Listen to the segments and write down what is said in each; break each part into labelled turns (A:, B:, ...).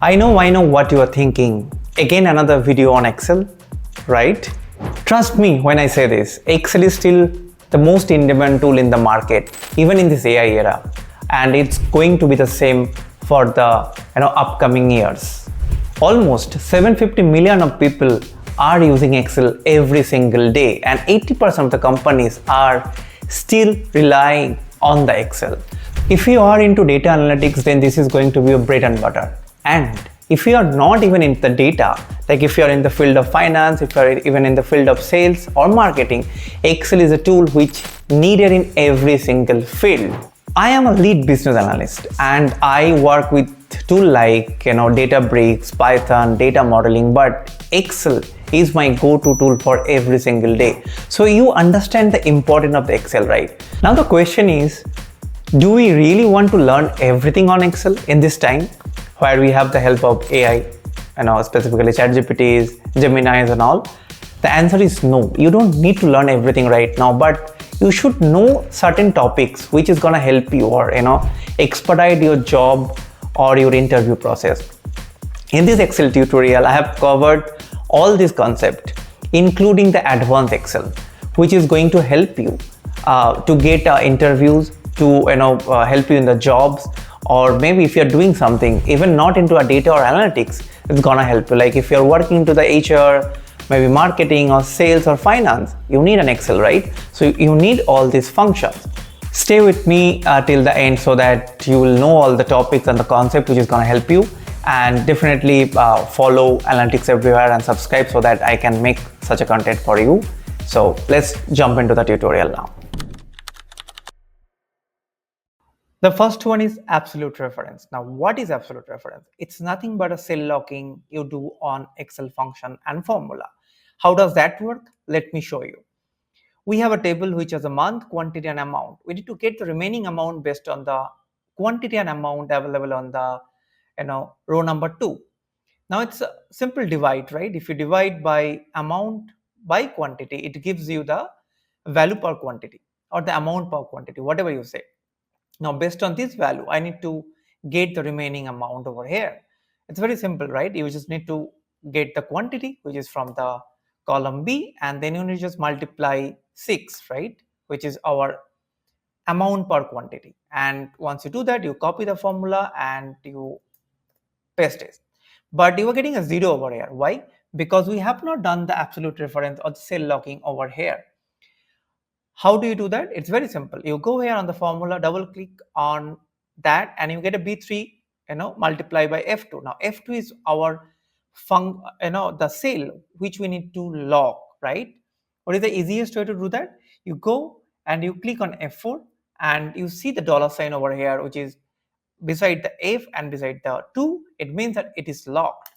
A: I know what you are thinking. Again, another video on Excel, right? Trust me when I say this, Excel is still the most in-demand tool in the market, even in this AI era. And it's going to be the same for the upcoming years. Almost 750 million of people are using Excel every single day, and 80% of the companies are still relying on the Excel. If you are into data analytics, then this is going to be your bread and butter. And if you are not even in the data, like if you are in the field of finance, if you are even in the field of sales or marketing, Excel is a tool which needed in every single field. I am a lead business analyst and I work with tools like Databricks, Python, data modeling, but Excel is my go-to tool for every single day. So you understand the importance of the Excel, right? Now the question is, do we really want to learn everything on Excel in this time where we have the help of AI, specifically ChatGPTs, Geminis and all? The answer is no. You don't need to learn everything right now, but you should know certain topics which is gonna help you or expedite your job or your interview process. In this Excel tutorial, I have covered all these concepts, including the advanced Excel, which is going to help you to get interviews, to help you in the jobs, or maybe if you're doing something even not into a data or analytics, it's gonna help you. Like if you're working into the HR, maybe marketing or sales or finance, you need an Excel, right? So you need all these functions. Stay with me till the end so that you will know all the topics and the concept which is gonna help you, and definitely follow Analytics Everywhere and subscribe so that I can make such a content for you. So let's jump into the tutorial now. The first one is absolute reference. Now, what is absolute reference? It's nothing but a cell locking you do on Excel function and formula. How does that work? Let me show you. We have a table which has a month, quantity and amount. We need to get the remaining amount based on the quantity and amount available on the row number 2. Now it's a simple divide, right? If you divide by amount by quantity, it gives you the value per quantity or the amount per quantity, whatever you say. Now, based on this value, I need to get the remaining amount over here. It's very simple, right? You just need to get the quantity, which is from the column B, and then you need to just multiply 6, right? Which is our amount per quantity. And once you do that, you copy the formula and you paste it. But you are getting a 0 over here. Why? Because we have not done the absolute reference or the cell locking over here. How do you do that? It's very simple. You go here on the formula, double click on that, and you get a B3, multiply by F2. Now F2 is our the cell which we need to lock, right? What is the easiest way to do that? You go and you click on F4 and you see the dollar sign over here, which is beside the F and beside the 2. It means that it is locked.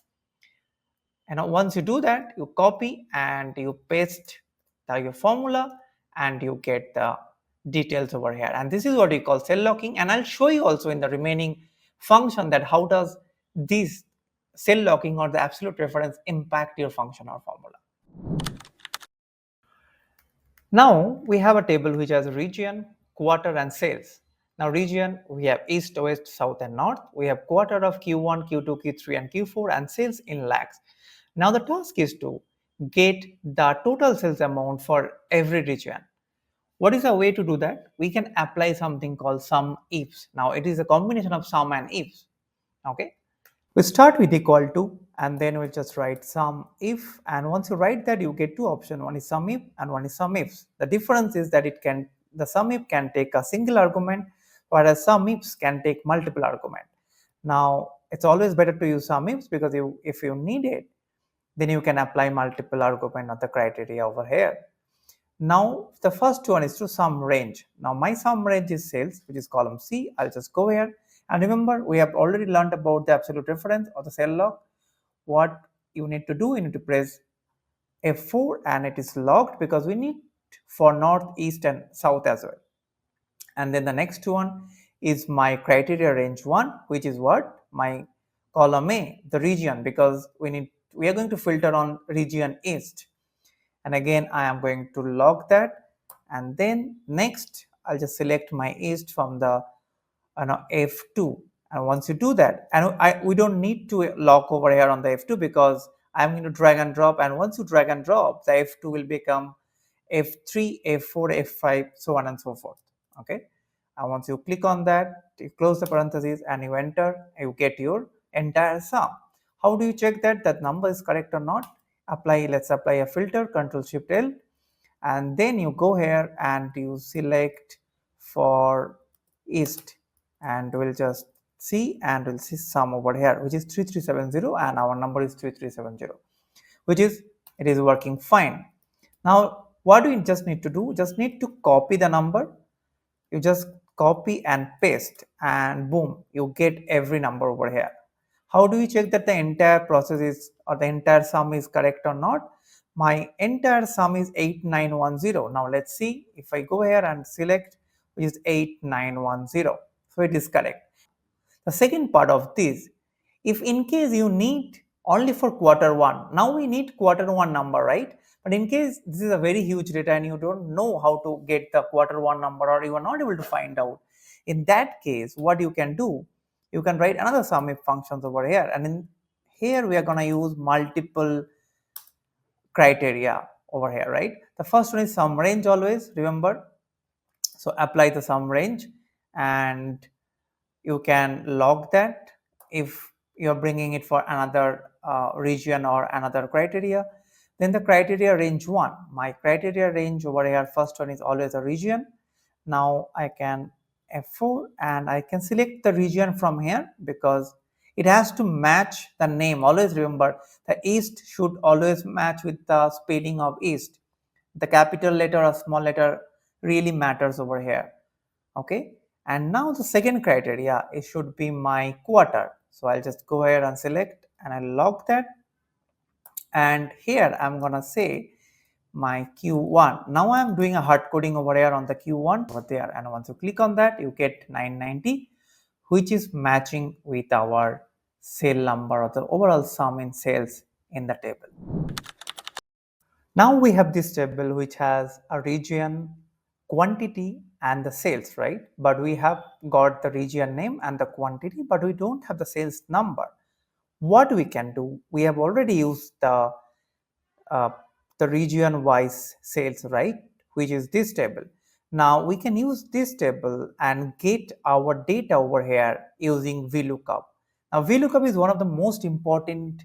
A: And once you do that, you copy and you paste your formula and you get the details over here. And this is what we call cell locking. And I'll show you also in the remaining function that how does this cell locking or the absolute reference impact your function or formula. Now we have a table which has region, quarter and sales. Now region, we have east, west, south and north. We have quarter of Q1, Q2, Q3 and Q4, and sales in lakhs. Now the task is to get the total sales amount for every region. What is a way to do that? We can apply something called SUMIFS. Now it is a combination of sum and ifs. Okay. We start with equal to and then we'll just write SUMIF, and once you write that you get two options. One is SUMIF and one is SUMIFS. The difference is that the SUMIF can take a single argument, whereas SUMIFS can take multiple argument. Now it's always better to use SUMIFS because if you need it, then you can apply multiple argument of the criteria over here. Now the first one is to sum range. Now my sum range is sales, which is column C. I'll just go here, and remember we have already learned about the absolute reference or the cell lock. What you need to do, you need to press F4 and it is locked because we need for north, east and south as well. And then the next one is my criteria range 1, which is what? My column A, the region, because we are going to filter on region east. And again, I am going to lock that. And then next, I'll just select my east from the F2. And once you do that, and we don't need to lock over here on the F2 because I'm going to drag and drop, and once you drag and drop, the F2 will become F3, F4, F5, so on and so forth. Okay, and once you click on that, you close the parentheses and you enter, you get your entire sum. How do you check that that number is correct or not? Let's apply a filter, Control Shift L, and then you go here and you select for East, and we'll just see, and we'll see sum over here, which is 3370, and our number is 3370, which is, it is working fine. Now what do you just need to do? Just need to copy the number. You just copy and paste, and boom, you get every number over here. How do you check that the entire process is, or the entire sum is correct or not? My entire sum is 8910. Now let's see if I go here and select, which is 8910. So it is correct. The second part of this, if in case you need only for quarter one, now we need quarter one number, right? But in case this is a very huge data and you don't know how to get the quarter one number, or you are not able to find out, in that case, what you can do, you can write another SUMIFS functions over here, and in here we are going to use multiple criteria over here, right? The first one is sum range, always remember. So apply the sum range, and you can log that if you're bringing it for another region or another criteria. Then the criteria range 1, my criteria range over here, first one is always a region. Now I can F4 and I can select the region from here because it has to match the name. Always remember, the East should always match with the spelling of East. The capital letter or small letter really matters over here. Okay, and now the second criteria, it should be my quarter. So I'll just go ahead and select, and I'll log that, and here I'm gonna say my Q1. Now I'm doing a hard coding over here on the Q1 over there, and once you click on that, you get 990, which is matching with our sale number or the overall sum in sales in the table. Now we have this table which has a region, quantity, and the sales, right? But we have got the region name and the quantity, but we don't have the sales number. What we can do, we have already used uh, the region wise sales, right? Which is this table. Now we can use this table and get our data over here using VLOOKUP. Now VLOOKUP is one of the most important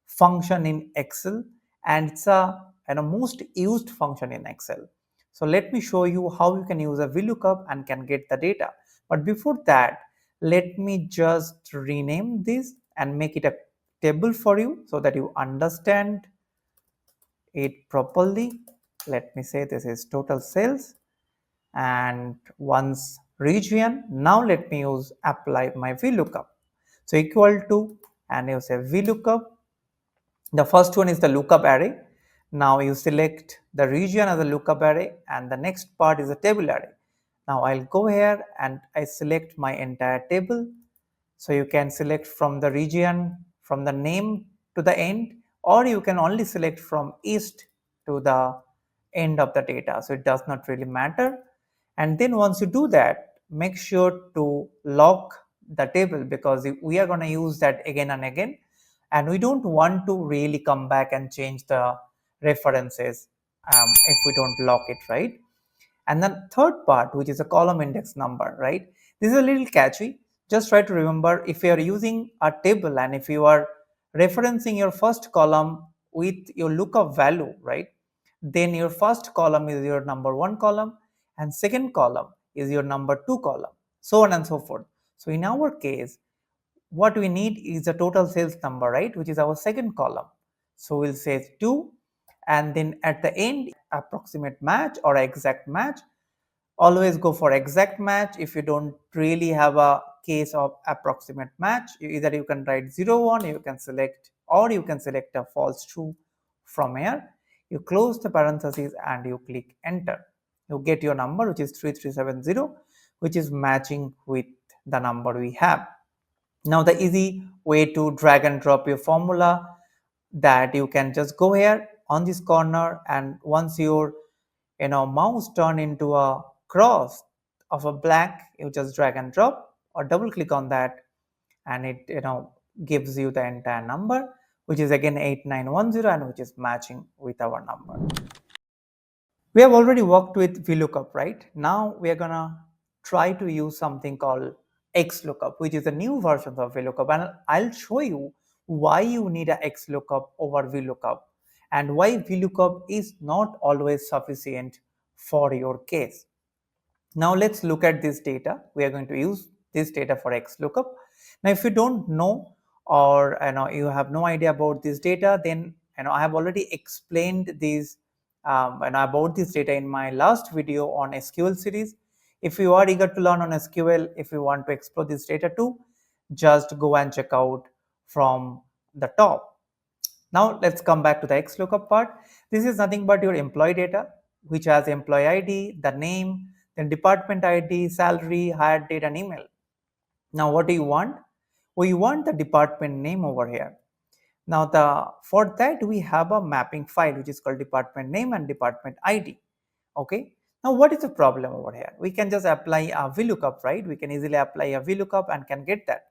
A: function in Excel, and it's a most used function in Excel. So let me show you how you can use a VLOOKUP and can get the data. But before that, let me just rename this and make it a table for you so that you understand it properly. Let me say this is total sales and once region. Now let me use apply my VLOOKUP. So equal to, and you say VLOOKUP. The first one is the lookup array. Now you select the region as a lookup array, and the next part is a table array. Now I'll go here and I select my entire table. So you can select from the region, from the name to the end, or you can only select from east to the end of the data. So it does not really matter. And then once you do that, make sure to lock the table because we are going to use that again and again. And we don't want to really come back and change the references if we don't lock it, right? And the third part, which is a column index number, right? This is a little catchy. Just try to remember, if you are using a table and if you are referencing your first column with your lookup value, right? Then your first column is your number 1 column and second column is your number 2 column, so on and so forth. So in our case, what we need is the total sales number, right? Which is our second column. So we'll say 2, and then at the end, approximate match or exact match. Always go for exact match. If you don't really have a case of approximate match, either you can write 0, 1, you can select, or you can select a false true from here. You close the parentheses and you click enter. You get your number, which is 3370, which is matching with the number we have. Now the easy way to drag and drop your formula, that you can just go here on this corner, and once your mouse turn into a cross of a black, you just drag and drop or double click on that, and it gives you the entire number, which is again 8910, and which is matching with our number. We have already worked with VLOOKUP, right? Now we are gonna try to use something called XLOOKUP, which is a new version of VLOOKUP, and I'll show you why you need a XLOOKUP over VLOOKUP and why VLOOKUP is not always sufficient for your case. Now let's look at this data. We are going to use this data for XLOOKUP. Now if you don't know, or you have no idea about this data, then I have already explained these about this data in my last video on SQL series. If you are eager to learn on SQL, if you want to explore this data too, just go and check out from the top. Now let's come back to the XLOOKUP part. This is nothing but your employee data, which has employee ID, the name, then department ID, salary, hire date, and email. Now what do you want? We want the department name over here. Now for that we have a mapping file which is called department name and department ID. Okay. Now what is the problem over here? We can just apply a VLOOKUP, right? We can easily apply a VLOOKUP and can get that.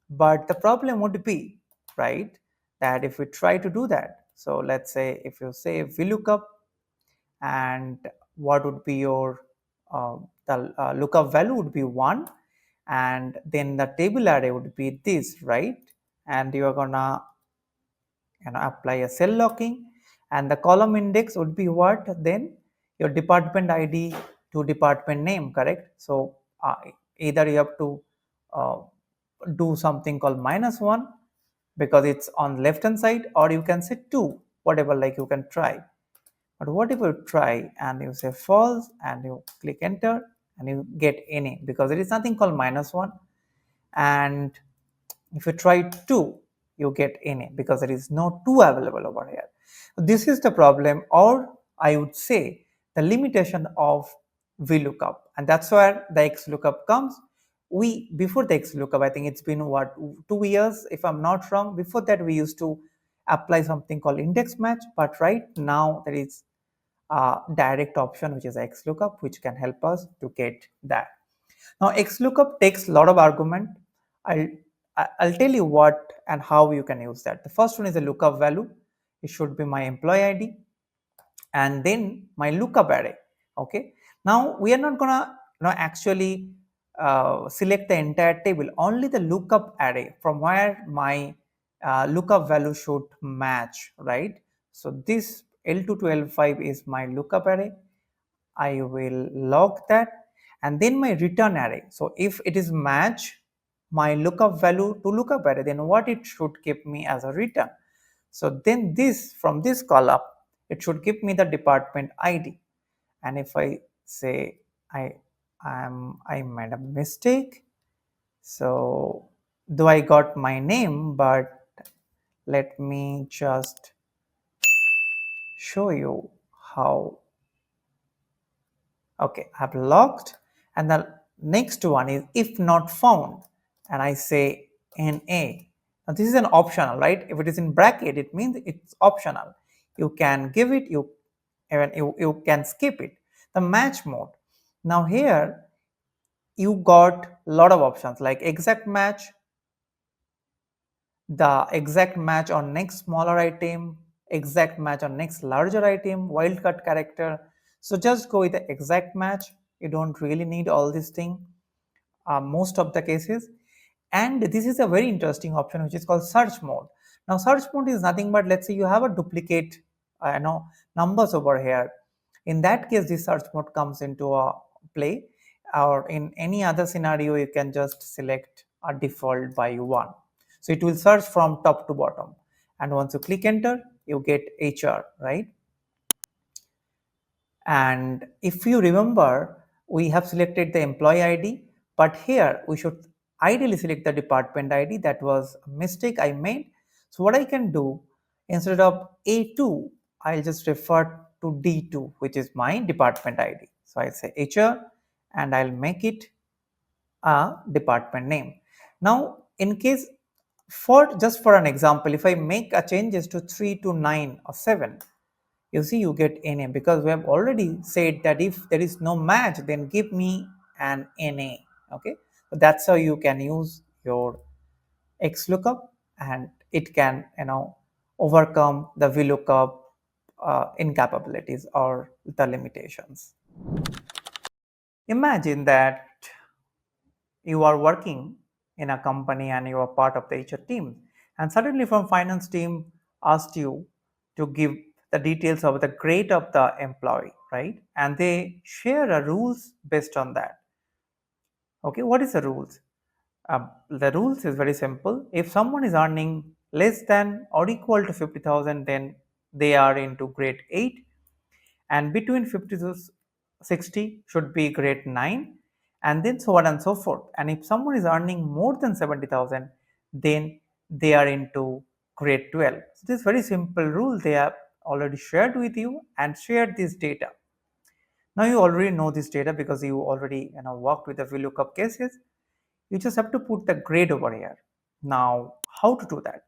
A: But the problem would be, right, that if we try to do that, so let's say if you say VLOOKUP, and what would be your the lookup value would be 1, and then the table array would be this, right? And you are gonna apply a cell locking, and the column index would be what? Then your department ID to department name, correct? So either you have to do something called -1 because it's on left hand side, or you can say 2, whatever, like you can try. But what if you try and you say false and you click enter and you get any, because there is nothing called -1, and if you try 2 you get any because there is no 2 available over here. This is the problem, or I would say the limitation of VLOOKUP, and that's where the XLOOKUP comes. Before the XLOOKUP, I think it's been what, 2 years if I'm not wrong. Before that we used to apply something called index match, but right now there is a direct option which is XLOOKUP, which can help us to get that. Now XLOOKUP takes a lot of argument. I'll tell you what and how you can use that. The first one is a lookup value. It should be my employee ID and then my lookup array. Okay. Now we are not gonna actually select the entire table, only the lookup array from where my lookup value should match, right? So this L2 to L5 is my lookup array. I will log that, and then my return array. So if it is match my lookup value to lookup array, then what it should give me as a return. So then this, from this column, it should give me the department ID. And if I say I made a mistake, so though I got my name, but let me just show you how. Okay, I have logged, and the next one is if not found, and I say NA. Now this is an optional, right? If it is in bracket, it means it's optional. You can give it, you can skip it. The match mode. Now here you got a lot of options like exact match, the exact match on next smaller item, exact match on next larger item, wildcard character. So just go with the exact match. You don't really need all these things most of the cases. And this is a very interesting option which is called search mode. Now search mode is nothing but, let's say you have a duplicate numbers over here. In that case, this search mode comes into a play, or in any other scenario you can just select a default by 1. So it will search from top to bottom, and once you click enter you get HR, right? And if you remember, we have selected the employee ID, but here we should ideally select the department ID. That was a mistake I made. So what I can do, instead of A2, I'll just refer to D2, which is my department ID. So I say HR and I'll make it a department name. Now in case, just for an example, if I make a changes to 3 to 9 or 7, you see you get NA, because we have already said that if there is no match, then give me an NA. Okay, so that's how you can use your XLOOKUP, and it can overcome the VLOOKUP incapabilities or the limitations. Imagine that you are working in a company and you are part of the HR team, and suddenly from finance team asked you to give the details of the grade of the employee, right? And they share a rules based on that. Okay, what is the rules? The rules is very simple. If someone is earning less than or equal to 50,000, then they are into grade 8, and between 50 to 60 should be grade 9, and then so on and so forth. And if someone is earning more than 70,000, then they are into grade 12. So this very simple rule they have already shared with you and shared this data. Now you already know this data because you already worked with the VLOOKUP cases. You just have to put the grade over here. Now how to do that?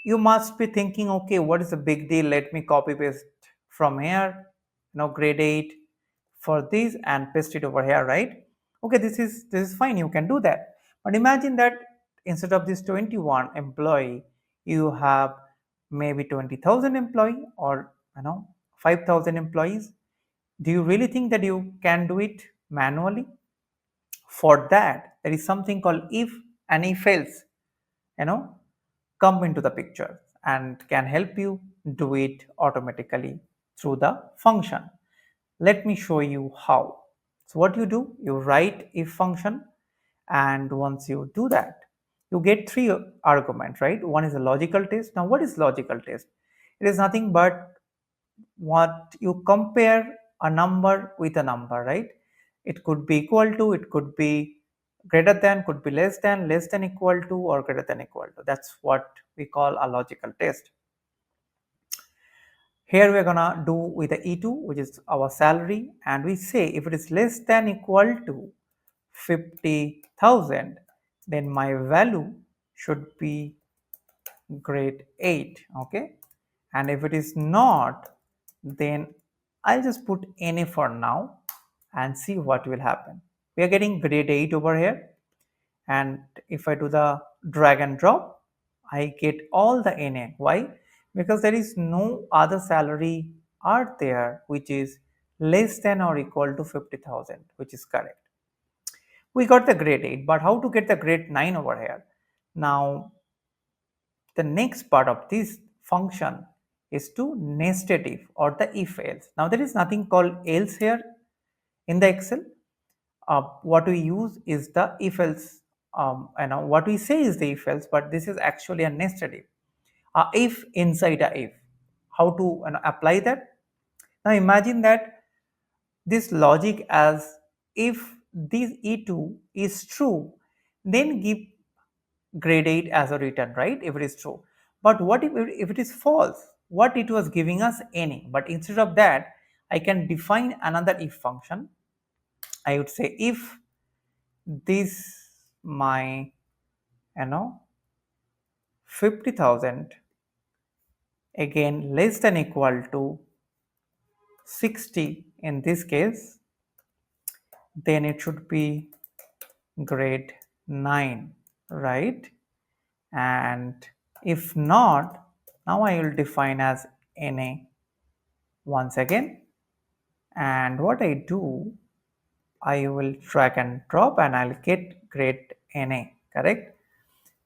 A: You must be thinking, okay, what is the big deal? Let me copy paste from here, grade 8 for this and paste it over here, right? Okay, this is fine, you can do that. But imagine that instead of this 21 employee, you have maybe 20,000 employee, or 5,000 employees. Do you really think that you can do it manually? For that, there is something called if and if else, you know, come into the picture and can help you do it automatically through the function. Let me show you how. So what you do, you write if function, and once you do that, you get three arguments, right? One is a logical test. Now what is logical test? It is nothing but what you compare a number with a number, right? It could be equal to, it could be greater than, could be less than equal to, or greater than equal to. That's what we call a logical test. Here we're gonna do with the E2, which is our salary, and we say if it is less than equal to 50,000, then my value should be grade 8, okay? And if it is not, then I'll just put NA for now and see what will happen. We are getting grade 8 over here, and if I do the drag and drop, I get all the NA. Why? Because there is no other salary out there which is less than or equal to 50,000, which is correct. We got the grade 8, but how to get the grade 9 over here? Now the next part of this function is to nested if, or the if else. Now there is nothing called else here in the Excel. What we use is the if else. What we say is the if else, but this is actually a nested if. If inside a if. How to apply that? Now imagine that this logic as if this E2 is true, then give grade 8 as a return, right? If it is true. But what if it is false? What it was giving us any, but instead of that, I can define another if function. I would say if this my 50,000 again less than equal to 60 in this case, then it should be grade 9, right? And if not, now I will define as NA once again, and what I do, I will drag and drop and I'll get grade NA, correct?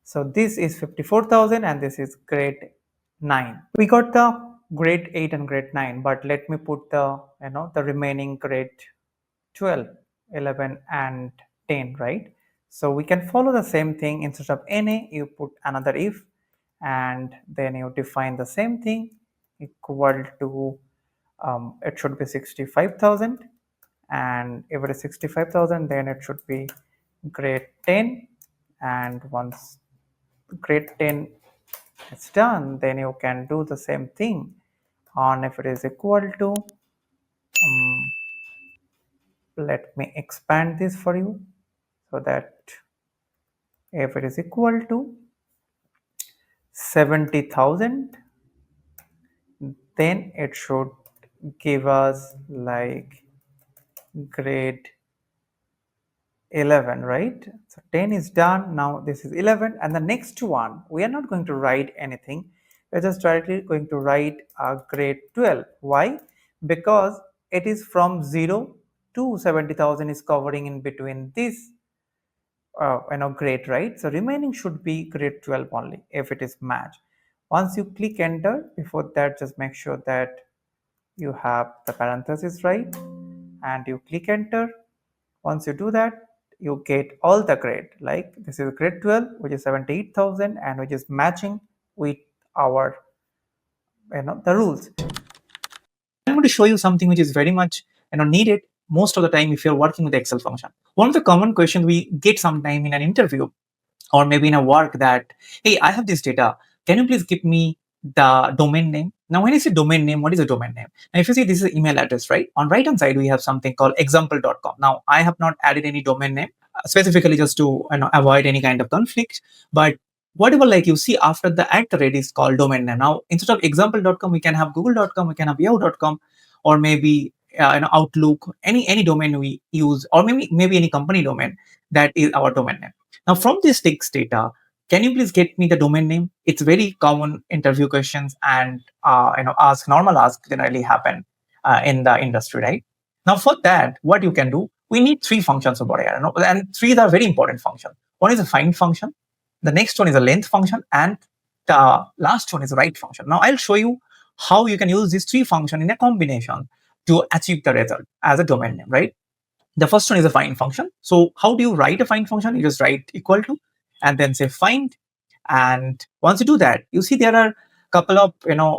A: So this is 54,000 and this is grade 9. We got the grade 8 and grade 9, but let me put the the remaining grade 12, 11 and 10, right? So we can follow the same thing. Instead of NA, you put another if, and then you define the same thing equal to it should be 65,000, and if it is 65,000, then it should be grade 10, and once grade 10 is done, then you can do the same thing on if it is equal to let me expand this for you so that if it is equal to 70,000, then it should give us like grade 11, right? So 10 is done. Now this is 11, and the next one, we are not going to write anything. We're just directly going to write a grade 12. Why? Because it is from 0 to 70,000 is covering in between this grade, right? So remaining should be grade 12 only if it is match. Once you click enter, before that just make sure that you have the parenthesis right, and you click enter. Once you do that, you get all the grade. Like this is grade 12, which is 78,000, and which is matching with our the rules. I'm going to show you something which is very much needed most of the time if you're working with the Excel function. One of the common questions we get sometime in an interview or maybe in a work that, hey, I have this data. Can you please give me the domain name? Now, when I say domain name, what is a domain name? Now, if you see, this is an email address, right? On right hand side, we have something called example.com. Now, I have not added any domain name specifically just to avoid any kind of conflict. But whatever like you see after the @ is called domain name. Now, instead of example.com, we can have google.com, we can have yahoo.com, or maybe Outlook, any domain we use, or maybe any company domain that is our domain name. Now, from this text data, can you please get me the domain name? It's very common interview questions, and normal ask generally happen in the industry, right? Now, for that, what you can do, we need three functions over here, and three are very important functions. One is a find function, the next one is a length function, and the last one is a write function. Now, I'll show you how you can use these three functions in a combination to achieve the result as a domain name, right? The first one is a find function. So how do you write a find function? You just write equal to and then say find. And once you do that, you see there are a couple of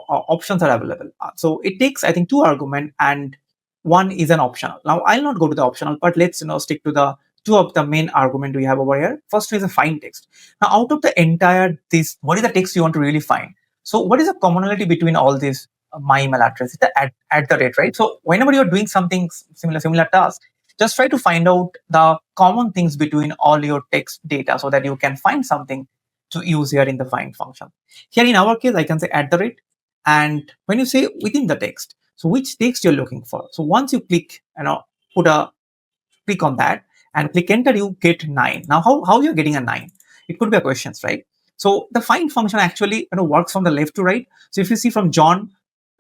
A: options are available. So it takes, I think, two arguments and one is an optional. Now I'll not go to the optional, but let's stick to the two of the main argument we have over here. First is a find text. Now out of the entire this, what is the text you want to really find? So what is the commonality between all these? My email address is the at the rate, right? So whenever you're doing something similar task, just try to find out the common things between all your text data so that you can find something to use here in the find function. Here in our case, I can say at the rate. And when you say within the text, so which text you're looking for. So once you click, click on that and click enter, you get 9. Now, how you're getting a 9? It could be a questions, right? So the find function actually works from the left to right. So if you see from John,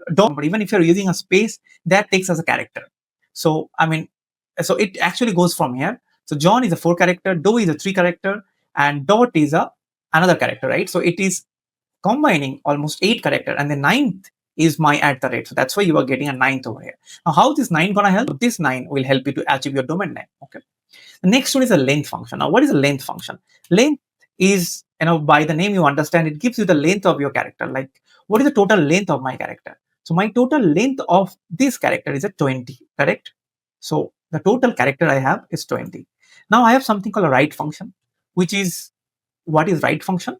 A: but even if you're using a space, that takes as a character. So so it actually goes from here. So John is a 4 character, Doe is a 3 character, and dot is another character, right? So it is combining almost 8 character, and the 9th is my at the rate. So that's why you are getting a 9th over here. Now, how this 9 gonna help? This 9 will help you to achieve your domain name. Okay. The next one is a length function. Now, what is a length function? Length is, by the name you understand, it gives you the length of your character. Like, what is the total length of my character? So my total length of this character is a 20, correct? So the total character I have is 20. Now I have something called a write function, which is, what is write function?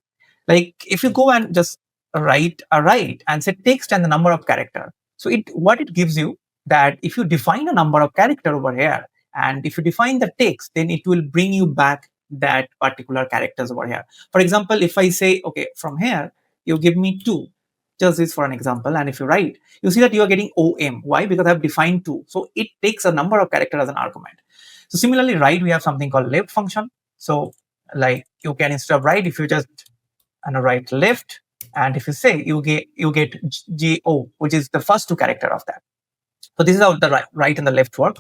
A: Like if you go and just write a write and say text and the number of character. So what it gives you, that if you define a number of character over here, and if you define the text, then it will bring you back that particular characters over here. For example, if I say, okay, from here, you give me 2, just this for an example, and if you write, you see that you are getting OM. Why? Because I've defined 2. So it takes a number of characters as an argument. So similarly, write, we have something called left function. So like you can, instead of write, if you just write left, and if you say, you get GO, which is the first 2 character of that. So this is how the right and the left work.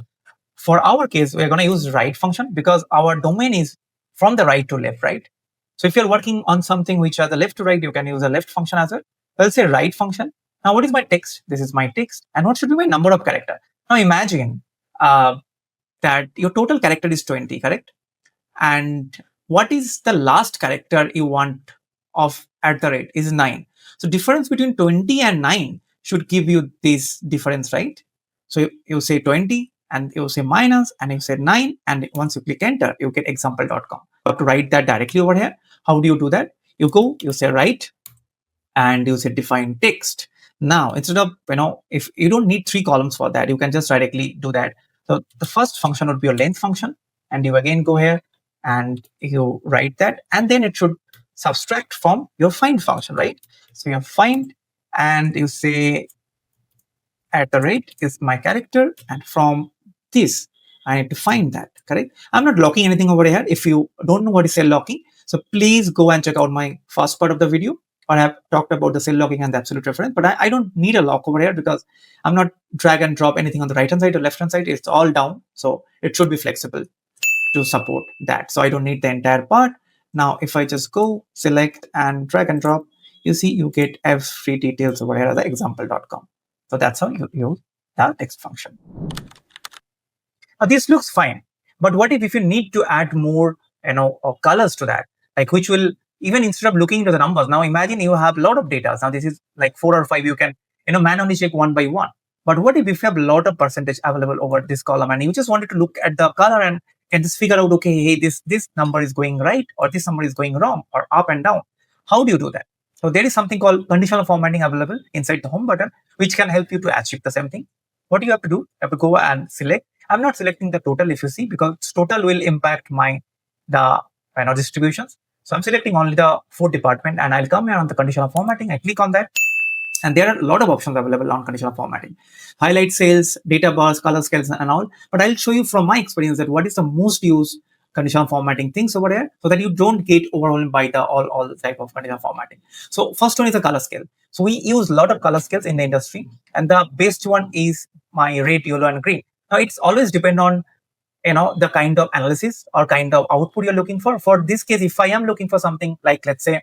A: For our case, we're going to use write function because our domain is from the right to left, right? So if you're working on something which are the left to right, you can use a left function as well. I'll say write function. Now, what is my text? This is my text. And what should be my number of character? Now, imagine that your total character is 20, correct? And what is the last character you want of at the rate is 9. So difference between 20 and 9 should give you this difference, right? So you say 20 and you say minus and you say 9, and once you click enter, you get example.com. You have to write that directly over here. How do you do that? You go, you say write, and you say define text. Now, instead of, if you don't need 3 columns for that, you can just directly do that. So the first function would be your length function, and you again go here and you write that, and then it should subtract from your find function, right? So you find, and you say at the rate is my character, and from this I need to find that, correct? I'm not locking anything over here. If you don't know what is cell locking, so please go and check out my first part of the video, or I have talked about the cell locking and the absolute reference. But I don't need a lock over here because I'm not drag and drop anything on the right hand side or left hand side. It's all down, so it should be flexible to support that. So I don't need the entire part. Now, if I just go select and drag and drop, you see you get every details over here as the example.com. So that's how you use the text function. Now, this looks fine, but what if you need to add more, colors to that, like which will, even instead of looking into the numbers, now imagine you have a lot of data. Now this is like 4 or 5, you can, manually check one by one. But what if you have a lot of percentage available over this column and you just wanted to look at the color and can just figure out, okay, hey, this number is going right or this number is going wrong or up and down. How do you do that? So there is something called conditional formatting available inside the home button, which can help you to achieve the same thing. What do you have to do? You have to go and select. I'm not selecting the total, if you see, because total will impact the distributions. So I'm selecting only the 4 department, and I'll come here on the conditional formatting. I click on that, and there are a lot of options available on conditional formatting: highlight cells, data bars, color scales, and all. But I'll show you from my experience that what is the most used conditional formatting things over there, so that you don't get overwhelmed by the all the type of conditional formatting. So first one is the color scale. So we use a lot of color scales in the industry, and the best one is my red, yellow, and green. Now it's always depend on the kind of analysis or kind of output you're looking for. For this case, if I am looking for something like, let's say,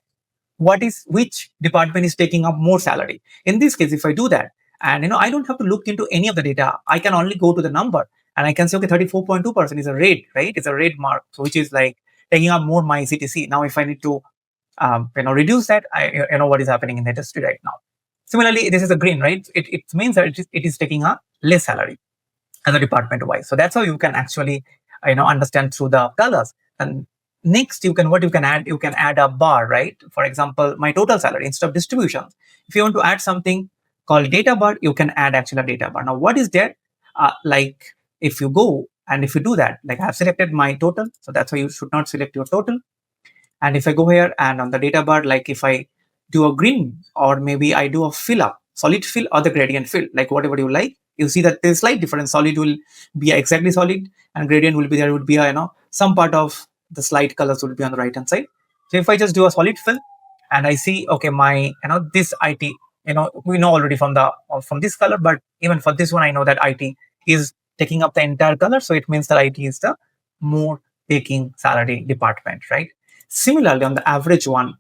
A: which department is taking up more salary. In this case, if I do that, and I don't have to look into any of the data, I can only go to the number and I can say, okay, 34.2% is a red, right? It's a red mark, so which is like taking up more my CTC. Now, if I need to, reduce that, I what is happening in the industry right now. Similarly, this is a green, right? It means that it is taking a less salary as a department wise. So that's how you can actually, understand through the colors. And next, you can add a bar, right? For example, my total salary instead of distributions. If you want to add something called data bar, you can add actually a data bar. Now, what is there? Like if you go and if you do that, like I have selected my total, so that's why you should not select your total. And if I go here and on the data bar, like if I do a green, or maybe I do a fill up, solid fill or the gradient fill, like whatever you like, you see that there's slight difference. Solid will be exactly solid, and gradient will be there would be a, some part of the slight colors will be on the right hand side. So if I just do a solid fill and I see, okay, my this IT, we know already from this color, but even for this one, I know that IT is taking up the entire color. So it means that IT is the more taking salary department, right? Similarly, on the average one,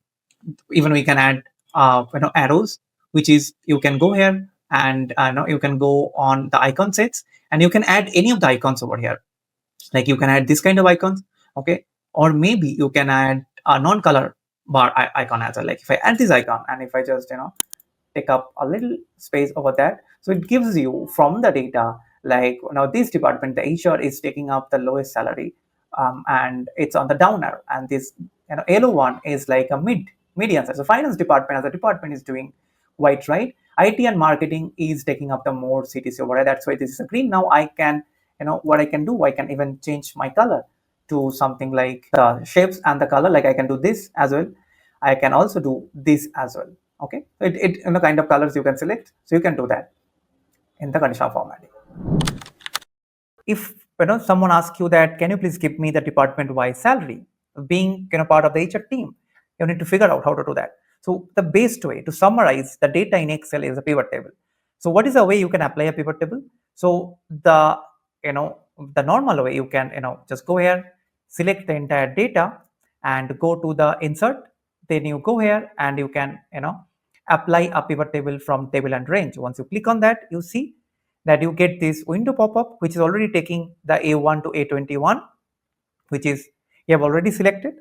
A: even we can add arrows, which is you can go here and you can go on the icon sets and you can add any of the icons over here. Like you can add this kind of icons, okay, or maybe you can add a non-color bar icon as well. Like if I add this icon and if I just take up a little space over that, so it gives you from the data, like now this department, the HR is taking up the lowest salary, and it's on the down arrow, and this yellow one is like a median size. So finance department as a department is doing white, right? IT and marketing is taking up the more CTC over there. That's why this is a green. Now I can, what I can do, I can even change my color to something like the shapes and the color. Like I can do this as well. I can also do this as well. Okay, it in the kind of colors you can select, so you can do that in the conditional formatting. If someone asks you that, can you please give me the department wise salary, being part of the HR team, you need to figure out how to do that. So the best way to summarize the data in Excel is a pivot table. So what is the way you can apply a pivot table? So the the normal way, you can just go here, select the entire data and go to the insert. Then you go here and you can apply a pivot table from table and range. Once you click on that, you see that you get this window pop-up, which is already taking the A1 to A21, which is you have already selected.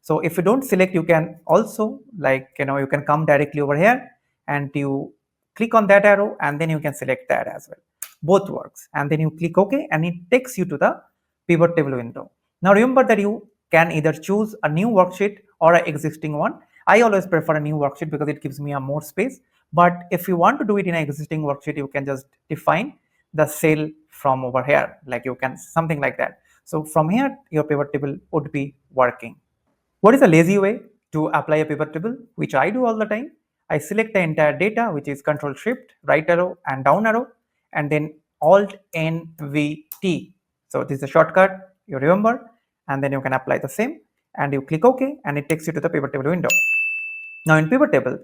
A: So if you don't select, you can also you can come directly over here and you click on that arrow and then you can select that as well. Both works, and then you click OK and it takes you to the pivot table window. Now remember that you can either choose a new worksheet or an existing one. I always prefer a new worksheet because it gives me a more space. But if you want to do it in an existing worksheet, you can just define the cell from over here, like you can something like that. So from here, your pivot table would be working. What is a lazy way to apply a pivot table, which I do all the time? I select the entire data, which is Control Shift, right arrow and down arrow, and then Alt N V T. So this is a shortcut, you remember, and then you can apply the same and you click OK and it takes you to the pivot table window. Now in pivot table,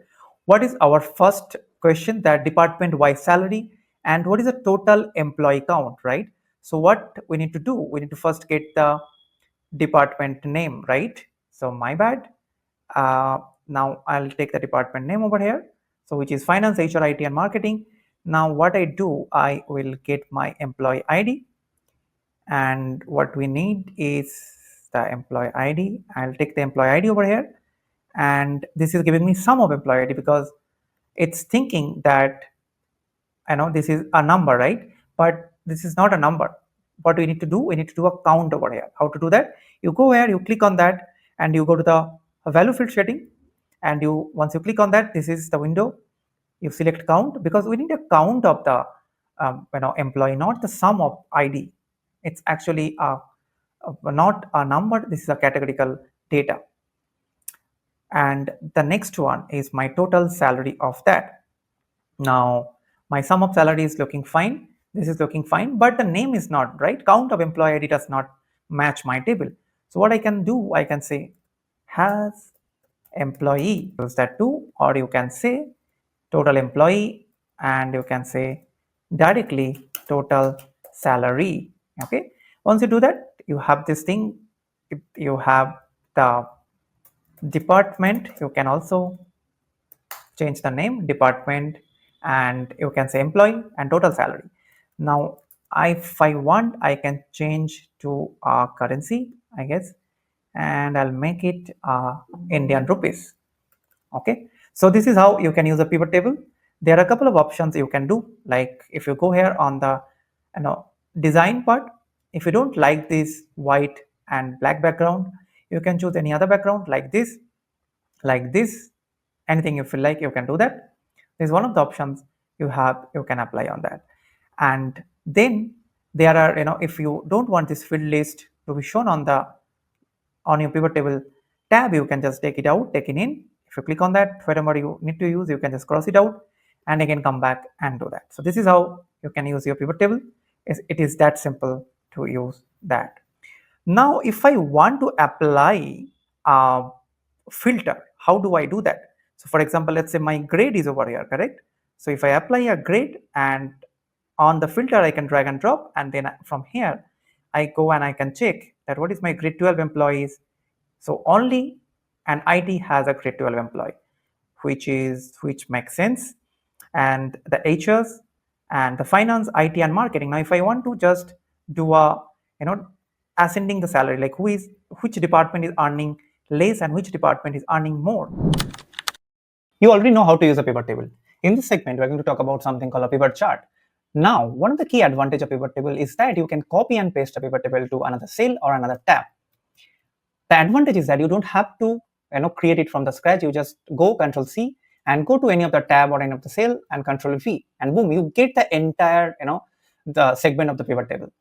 A: what is our first question? That department wise salary and what is the total employee count, right? So what we need to do, we need to first get the department name, right? So my bad. Now I'll take the department name over here, so which is finance, HR, IT and marketing. Now what I do, I will get my employee ID, and what we need is the employee ID. I'll take the employee ID over here, and this is giving me sum of employee ID because it's thinking that I know this is a number, right? But this is not a number. What we need to do, we need to do a count over here. How to do that? You go here, you click on that, and you go to the value field setting, and you once you click on that, this is the window. You select count because we need a count of the employee, not the sum of ID. It's actually not a number. This is a categorical data. And the next one is my total salary of that. Now my sum of salary is looking fine, this is looking fine, but the name is not right. Count of employee ID does not match my table. So what I can do, I can say has employee, use that too, or you can say total employee, and you can say directly total salary. Okay, once you do that, you have this thing. If you have the department, you can also change the name department, and you can say employee and total salary. Now if I want, I can change to a currency, I guess, and I'll make it Indian rupees. Okay, so this is how you can use a pivot table. There are a couple of options you can do, like if you go here on the design part, if you don't like this white and black background, you can choose any other background like this, anything you feel like, you can do that. This is one of the options you have, you can apply on that. And then there are, if you don't want this field list to be shown on your pivot table tab, you can just take it out, take it in. If you click on that, whatever you need to use, you can just cross it out and again come back and do that. So this is how you can use your pivot table. It is that simple to use that. Now if I want to apply a filter, how do I do that? So for example, let's say my grade is over here, correct? So if I apply a grade, and on the filter I can drag and drop, and then from here I go and I can check that what is my grade 12 employees. So only an IT has a grade 12 employee, which makes sense, and the HRs and the finance, IT and marketing. Now if I want to just do a ascending the salary, like which department is earning less and which department is earning more. You already know how to use a pivot table. In this segment, we're going to talk about something called a pivot chart. Now, one of the key advantages of pivot table is that you can copy and paste a pivot table to another cell or another tab. The advantage is that you don't have to create it from the scratch. You just go Control C and go to any of the tab or any of the cell and Control V, and boom, you get the entire the segment of the pivot table.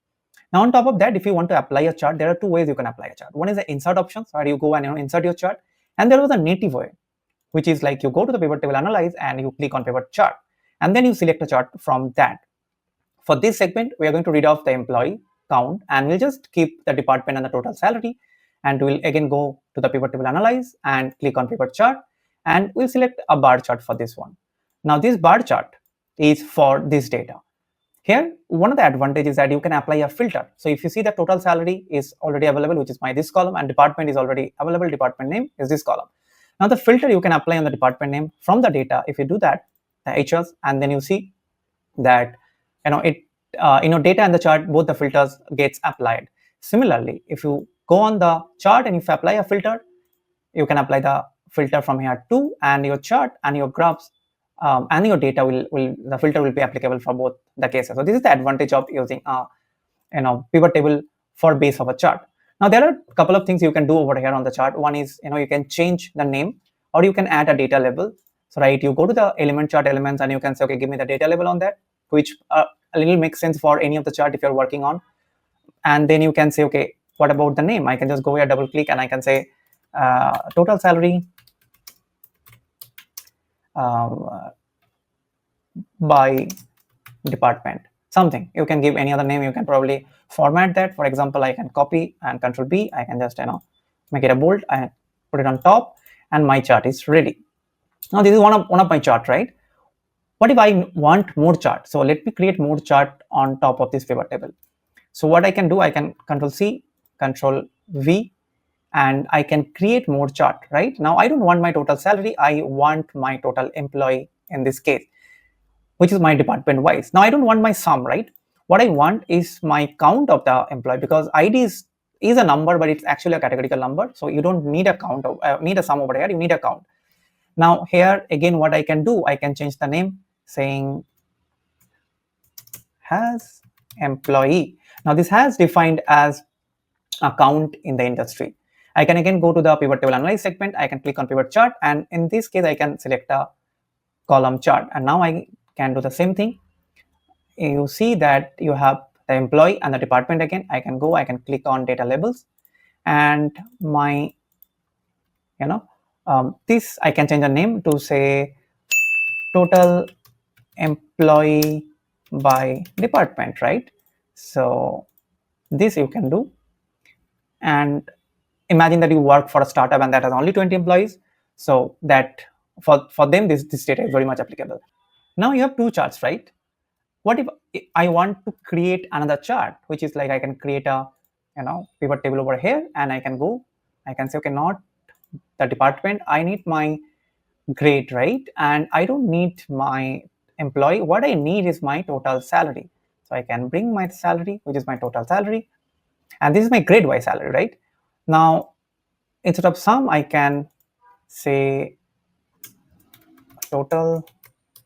A: Now on top of that, if you want to apply a chart, there are two ways you can apply a chart. One is the insert options, where you go and insert your chart, and there was a native way, which is like you go to the pivot table analyze and you click on pivot chart, and then you select a chart from that. For this segment, we are going to read off the employee count, and we'll just keep the department and the total salary, and we'll again go to the pivot table analyze and click on pivot chart, and we'll select a bar chart for this one. Now this bar chart is for this data. Here, one of the advantages is that you can apply a filter. So if you see the total salary is already available, which is this column, and department is already available, department name is this column. Now the filter you can apply on the department name from the data. If you do that, the HRs, and then you see that data and the chart, both the filters gets applied. Similarly, if you go on the chart and if you apply a filter, you can apply the filter from here too, and your chart and your graphs and your data the filter will be applicable for both the cases. So this is the advantage of using a pivot table for base of a chart. Now there are a couple of things you can do over here on the chart. One is you can change the name, or you can add a data label. So right, you go to the element chart elements and you can say, okay, give me the data label on that, which a little makes sense for any of the chart if you're working on. And then you can say, okay, what about the name? I can just go here, double click, and I can say total salary by department. something. You can give any other name. You can probably format that. For example, I can copy and Control B. I can just make it a bold and put it on top, and my chart is ready. Now this is one of my chart, right? What if I want more chart? So let me create more chart on top of this pivot table. So what I can do, I can Control C, Control V, and I can create more chart, right? Now I don't want my total salary. I want my total employee in this case, which is my department wise. Now I don't want my sum, right? What I want is my count of the employee, because ID is a number, but it's actually a categorical number. So you don't need a count, need a sum over here. You need a count. Now here again, what I can do, I can change the name saying has employee. Now this has defined as account in the industry. I can again go to the pivot table analyze segment. I can click on pivot chart, and in this case I can select a column chart, and now I can do the same thing. You see that you have the employee and the department. Again, I can click on data labels, and my this I can change the name to say total employee by department, right? So this you can do. And imagine that you work for a startup and that has only 20 employees, so that for them this data is very much applicable. Now you have two charts, right? What if I want to create another chart, which is like I can create a pivot table over here, and I can say, okay, not the department, I need my grade, right? And I don't need my employee. What I need is my total salary. So I can bring my salary, which is my total salary, and this is my grade wise salary, right? Now instead of sum, I can say total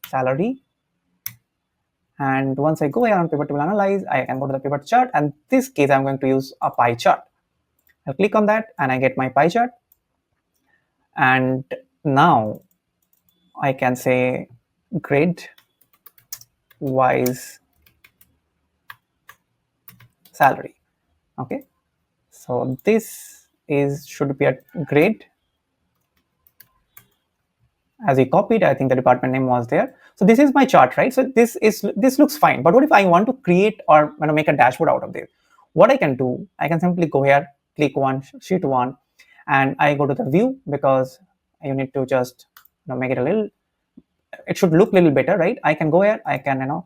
A: salary. And once I go here on pivot table analyze, I can go to the pivot chart, and this case I'm going to use a pie chart. I'll click on that and I get my pie chart, and now I can say grade wise salary. Okay, so this should be a grade. As we copied, I think the department name was there. So this is my chart, right? So this looks fine. But what if I want to create or make a dashboard out of this? What I can do, I can simply go here, click one, sheet one, and I go to the view, because you need to just make it a little, it should look a little better, right? I can go here, I can and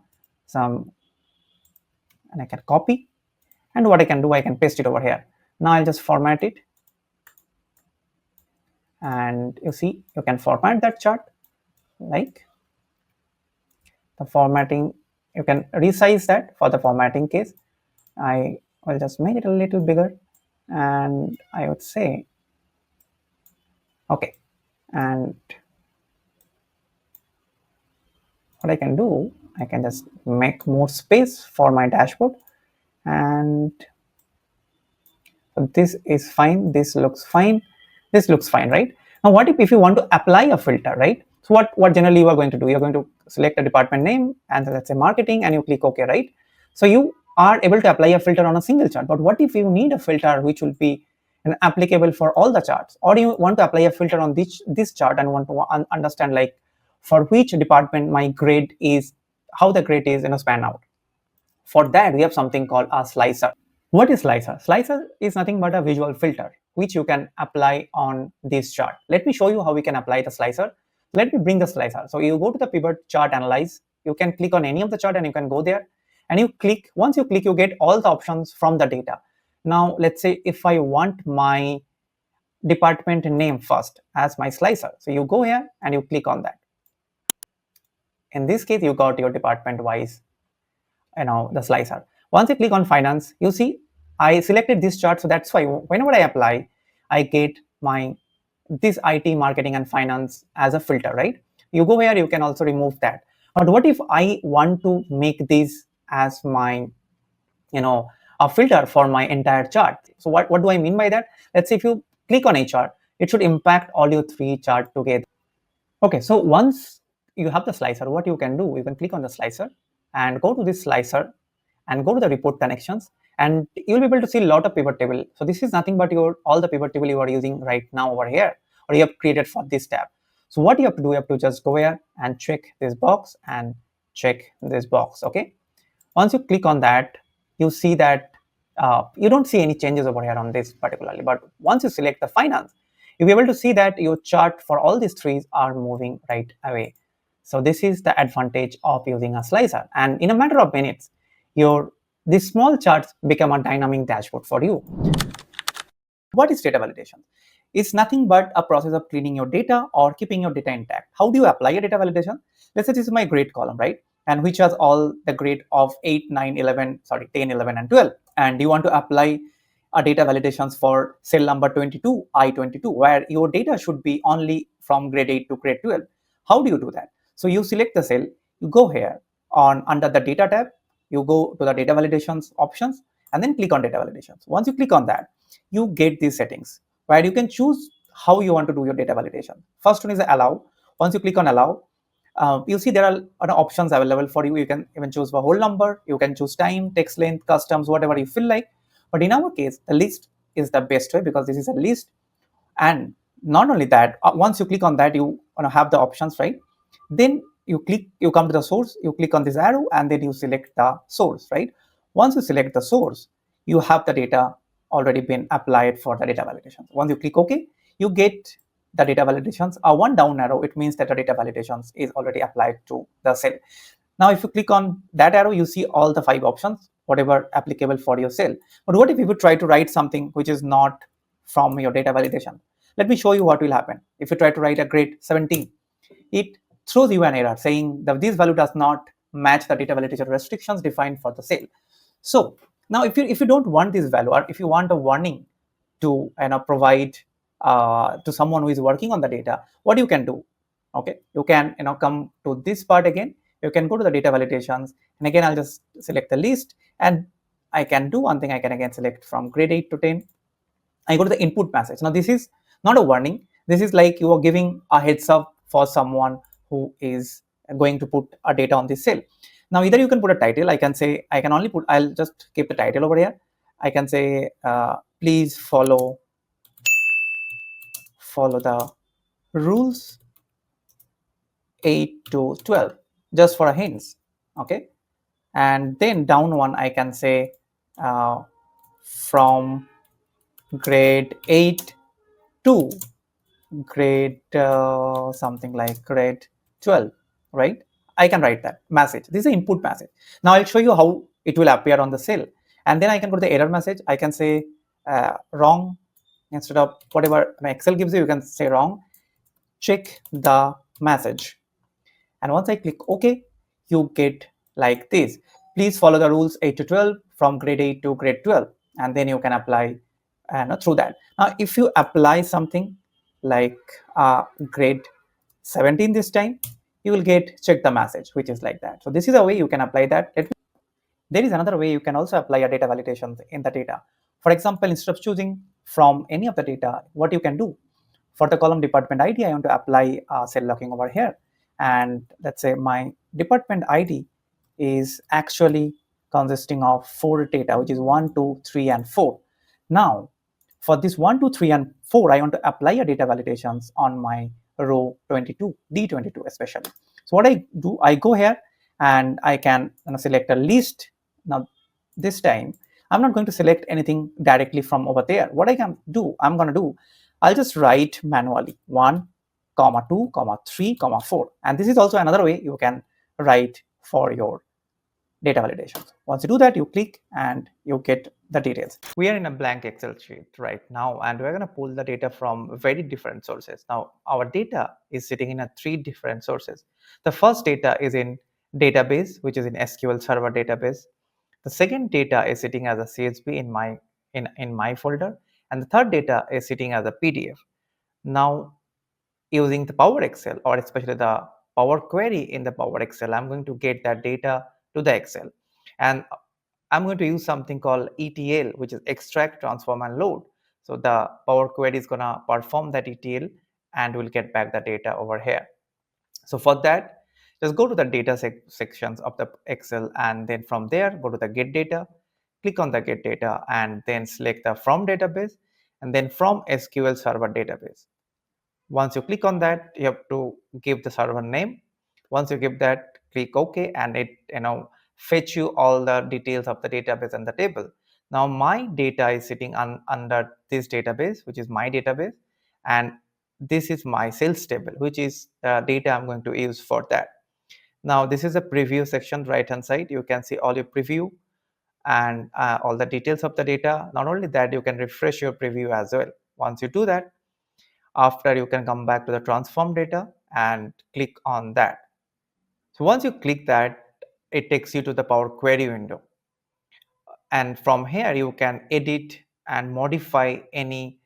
A: I can copy, and what I can do, I can paste it over here. Now I'll just format it, and you see you can format that chart like the formatting. You can resize that for the formatting case. I will just make it a little bigger, and I would say okay. And what I can do, I can just make more space for my dashboard, and so this is fine, this looks fine, this looks fine, right? Now what if you want to apply a filter, right? So what generally you are going to do, you're going to select a department name, and let's say marketing, and you click OK, right? So you are able to apply a filter on a single chart. But what if you need a filter which will be applicable for all the charts, or you want to apply a filter on this chart and want to understand like for which department my grade is, how the grade is span out? For that we have something called a slicer. What is slicer? Slicer is nothing but a visual filter which you can apply on this chart. Let me show you how we can apply the slicer. Let me bring the slicer. So you go to the pivot chart analyze, you can click on any of the chart and you can go there, and you click. Once you click, you get all the options from the data. Now let's say if I want my department name first as my slicer, so you go here and you click on that. In this case, you got your department wise the slicer. Once you click on finance, you see I selected this chart, so that's why whenever I apply, I get my this IT, marketing and finance as a filter, right? You go here, you can also remove that. But what if I want to make this as my a filter for my entire chart? So what do I mean by that? Let's say if you click on a chart, it should impact all your three charts together. Okay, so once you have the slicer, what you can do, you can click on the slicer and go to this slicer and go to the report connections, and you'll be able to see a lot of pivot table. So this is nothing but all the pivot table you are using right now over here, or you have created for this tab. So what you have to do, you have to just go here and check this box and check this box. Okay, Once you click on that, you see that you don't see any changes over here on this particularly, but once you select the finance, you'll be able to see that your chart for all these trees are moving right away. So this is the advantage of using a slicer, and in a matter of minutes, these small charts become a dynamic dashboard for you. What is data validation? It's nothing but a process of cleaning your data or keeping your data intact. How do you apply a data validation? Let's say this is my grade column, right? And which has all the grade of 8, 9, 11, sorry, 10, 11, and 12. And you want to apply a data validations for cell number 22, I22, where your data should be only from grade 8 to grade 12. How do you do that? So you select the cell, you go here on under the data tab, you go to the data validations options, and then click on data validations. Once you click on that, you get these settings where you can choose how you want to do your data validation. First one is allow. Once you click on allow, you see there are options available for you. You can even choose the whole number, you can choose time, text length, customs, whatever you feel like. But in our case, the list is the best way because this is a list. And not only that, once you click on that, you have the options, right? Then you come to the source, you click on this arrow, and then you select the source, right? Once you select the source, you have the data already been applied for the data validations. Once you click OK, you get the data validations. One down arrow, it means that the data validations is already applied to the cell. Now, if you click on that arrow, you see all the 5 options, whatever applicable for your cell. But what if you would try to write something which is not from your data validation? Let me show you what will happen. If you try to write a grade 17, it throws you an error saying that this value does not match the data validation restrictions defined for the cell. So now if you don't want this value, or if you want a warning to provide to someone who is working on the data, what you can do? Okay, you can come to this part again. You can go to the data validations, and again I'll just select the list, and I can do one thing. I can again select from grade 8 to 10. I go to the input message. Now this is not a warning. This is like you are giving a heads up for someone who is going to put a data on this cell. Now either you can put a title. I can say I'll just keep the title over here. I can say please follow the rules 8 to 12, just for a hints. Okay, and then down one I can say from grade 8 to grade something like grade 12, right? I can write that message. This is an input message. Now I'll show you how it will appear on the cell, and then I can go to the error message. I can say wrong. Instead of whatever Excel gives you, you can say wrong. Check the message, and once I click OK, you get like this. Please follow the rules 8 to 12 from grade 8 to grade 12, and then you can apply through that. Now if you apply something like grade 17 this time, you will get check the message, which is like that. So this is a way you can apply that. There is another way you can also apply a data validation in the data. For example, instead of choosing from any of the data, what you can do, for the column department ID, I want to apply cell locking over here. And let's say my department ID is actually consisting of 4 data, which is 1, 2, 3, and 4. Now, for this 1, 2, 3, and 4, I want to apply a data validations on my row 22, D22 especially. So what I do, I go here and I can select a list. Now, this time, I'm not going to select anything directly from over there. What I'm going to do, I'll just write manually 1, 2, 3, 4. And this is also another way you can write for your data validations. Once you do that, you click and you get the details. We are in a blank Excel sheet right now, and we're going to pull the data from very different sources. Now, our data is sitting in 3 different sources. The first data is in database, which is in SQL Server database. The second data is sitting as a CSV in my folder, and the third data is sitting as a PDF. Now, using the Power Excel, or especially the Power Query in the Power Excel, I'm going to get that data to the Excel, and I'm going to use something called ETL, which is extract, transform, and load. So the Power Query is gonna perform that ETL, and we'll get back the data over here. So for that, just go to the data sections of the Excel, and then from there go to the get data, click on the get data, and then select the from database, and then from SQL Server database. Once you click on that, you have to give the server name. Once you give that, click OK, and it fetch you all the details of the database and the table. Now my data is sitting under this database, which is my database, and this is my sales table, which is the data I'm going to use for that. Now this is a preview section, right hand side. You can see all your preview and all the details of the data. Not only that, you can refresh your preview as well. Once you do that, after you can come back to the transform data and click on that. So once you click that, it takes you to the Power Query window. And from here, you can edit and modify any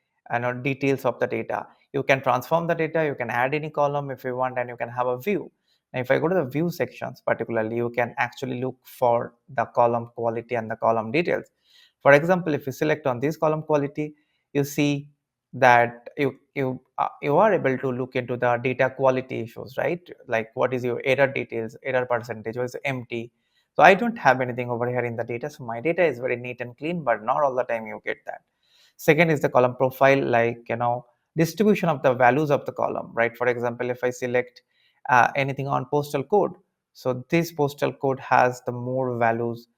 A: details of the data. You can transform the data, you can add any column if you want, and you can have a view. Now, if I go to the view sections, particularly, you can actually look for the column quality and the column details. For example, if you select on this column quality, you see that you are able to look into the data quality issues, right? Like what is your error details, error percentage, was empty. So I don't have anything over here in the data. So my data is very neat and clean, but not all the time you get that. Second is the column profile, like distribution of the values of the column, right? For example, if I select anything on postal code, so this postal code has the more values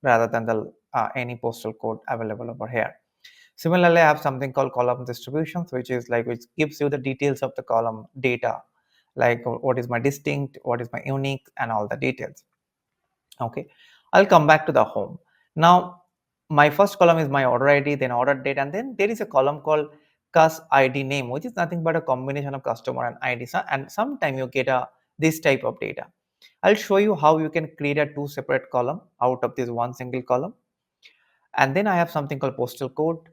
A: rather than the any postal code available over here. Similarly, I have something called column distributions, which gives you the details of the column data, like what is my distinct, what is my unique, and all the details. Okay, I'll come back to the home. Now, my first column is my order ID, then order date, and then there is a column called cus ID name, which is nothing but a combination of customer and ID. And sometime you get this type of data. I'll show you how you can create a two separate column out of this one single column. And then I have something called postal code.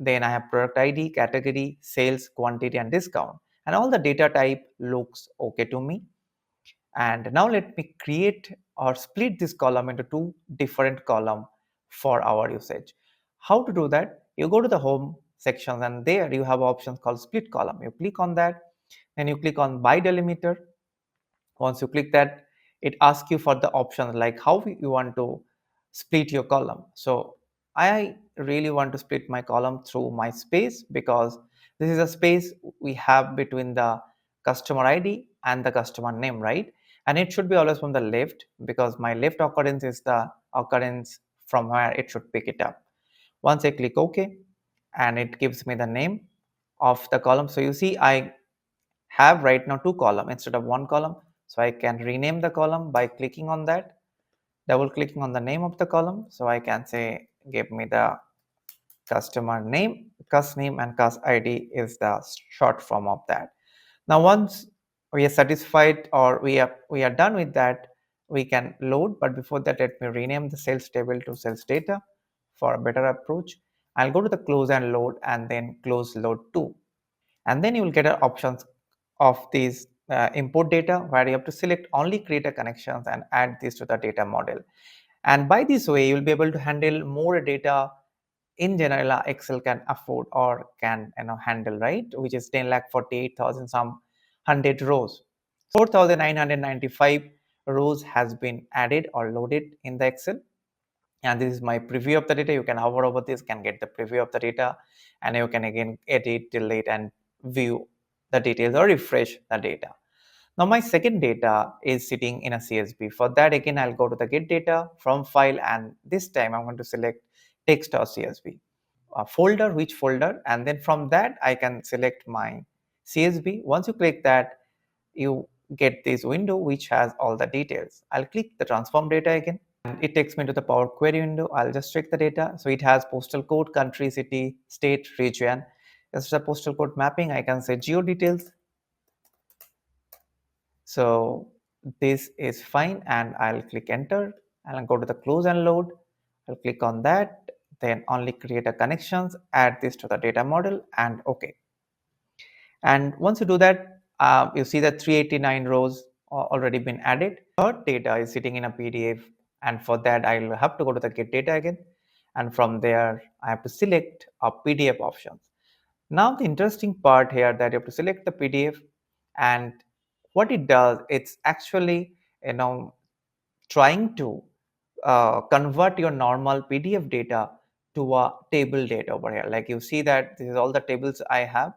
A: Then I have product ID, category, sales, quantity, and discount. And all the data type looks okay to me. And now let me create or split this column into two different columns for our usage. How to do that? You go to the home section, and there you have options called split column. You click on that, and you click on by delimiter. Once you click that, it asks you for the options like how you want to split your column. So I really want to split my column through my space, because this is a space we have between the customer ID and the customer name, right? And it should be always from the left, because my left occurrence is the occurrence from where it should pick it up. Once I click OK, and it gives me the name of the column. So you see I have right now two columns instead of one column. So I can rename the column by clicking on that, double clicking on the name of the column. So I can say, give me the customer name, cus name, and cus ID is the short form of that. Now, once we are satisfied or we are done with that, we can load. But before that, let me rename the sales table to sales data for a better approach. I'll go to the close and load, and then close load to. And then you will get options of these import data, where you have to select only creator connections and add this to the data model. And by this way, you will be able to handle more data in general Excel can afford or can handle, right? Which is 10,48,000 some 100 rows. 4,995 rows has been added or loaded in the Excel. And this is my preview of the data. You can hover over this, can get the preview of the data, and you can again edit, delete, and view the details or refresh the data. Now my second data is sitting in a CSV. For that, again, I'll go to the get data from file, and this time I'm going to select text or CSV folder, which folder, and then from that I can select my CSV. Once you click that, you get this window which has all the details. I'll click the transform data again, and it takes me to the Power Query window. I'll just check the data. So it has postal code, country, city, state, region. This is a postal code mapping. I can say geo details. So this is fine, and I'll click enter, and I'll go to the close and load. I'll click on that, then only create a connections, add this to the data model, and okay. And once you do that, you see that 389 rows already been added. Third data is sitting in a PDF, and for that I'll have to go to the get data again, and from there I have to select a PDF options. Now the interesting part here that you have to select the PDF, and what it does, it's actually trying to convert your normal PDF data to a table data over here. Like you see that this is all the tables I have.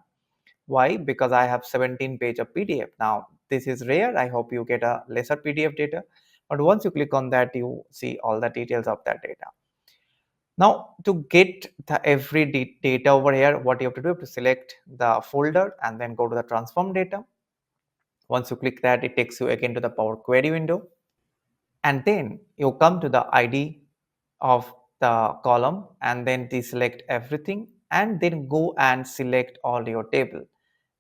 A: Why? Because I have 17 page of PDF. Now this is rare. I hope you get a lesser PDF data, But once you click on that, you see all the details of that data. Now to get the every data over here, what you have to do, you have to select the folder and then go to the transform data. Once you click that, it takes you again to the Power Query window, and then you come to the ID of the column and then deselect everything and then go and select all your table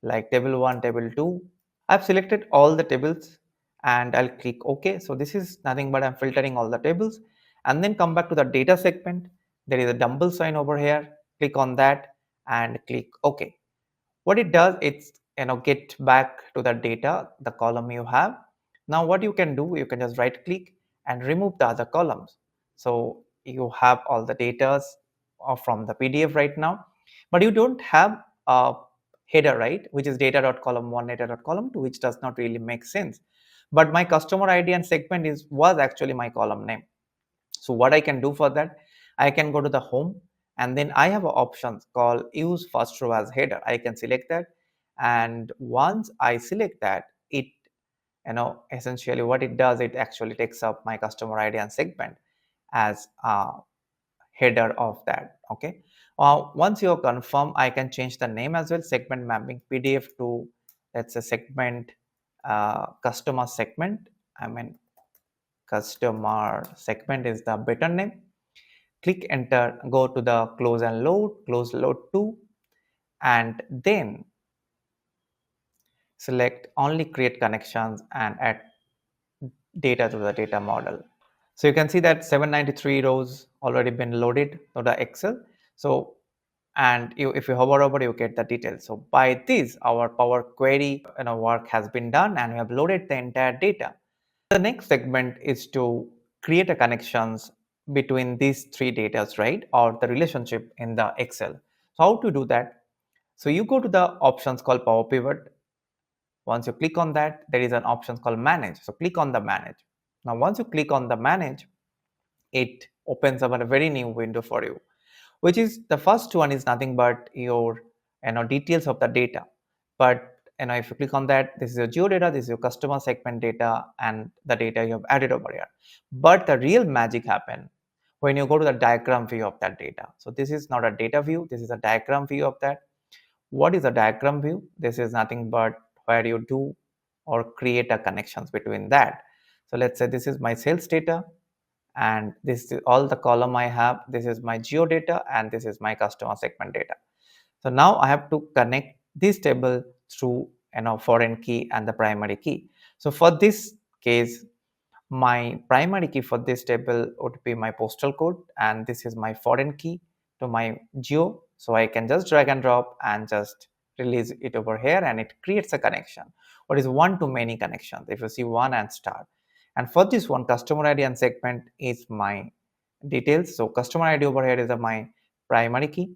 A: like table 1, table 2. I've selected all the tables and I'll click OK. So this is nothing but I'm filtering all the tables, and then come back to the data segment. There is a dumbbell sign over here. Click on that and click OK. What it does, it's get back to the data, the column you have. Now what you can do, you can just right click and remove the other columns. So you have all the data from the PDF right now, but you don't have a header, right, which is data.column1, data.column2, which does not really make sense. But my customer ID and segment was actually my column name. So what I can do for that, I can go to the home and then I have options called use first row as header. I can select that, and once I select that, it essentially what it does, it actually takes up my customer ID and segment as a header of that. Okay, once you confirm, I can change the name as well, segment mapping PDF to, let's say, segment customer segment. I mean, customer segment is the better name. Click enter, go to the close load to, and then select only create connections and add data to the data model. So you can see that 793 rows already been loaded to the Excel. So, and if you hover over, you get the details. So by this, our Power Query work has been done and we have loaded the entire data. The next segment is to create a connections between these three data, right, or the relationship in the Excel. So how to do that? So you go to the options called Power Pivot. Once you click on that, there is an option called Manage. So click on the Manage. Now once you click on the Manage, it opens up a very new window for you, which is the first one is nothing but your details of the data. But if you click on that, this is your geo data, this is your customer segment data, and the data you have added over here. But the real magic happen when you go to the diagram view of that data. So this is not a data view, this is a diagram view of that. What is a diagram view? This is nothing but where you do or create a connections between that. So let's say this is my sales data, and this is all the column I have. This is my geo data and this is my customer segment data. So now I have to connect this table through foreign key and the primary key. So for this case, my primary key for this table would be my postal code, and this is my foreign key to my geo. So I can just drag and drop and just release it over here, and it creates a connection. What is one to many connections? If you see one and start, and for this one, customer ID and segment is my details. So customer ID over here is my primary key,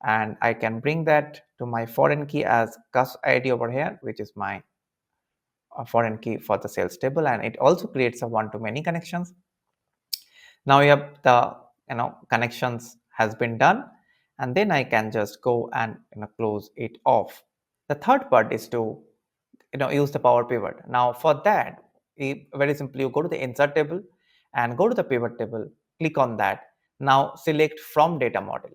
A: and I can bring that to my foreign key as cus ID over here, which is my foreign key for the sales table, and it also creates a one-to-many connections. Now you have the connections has been done, and then I can just go and close it off. The third part is to use the Power Pivot. Now for that, very simply, you go to the insert table and go to the pivot table, click on that. Now select from data model.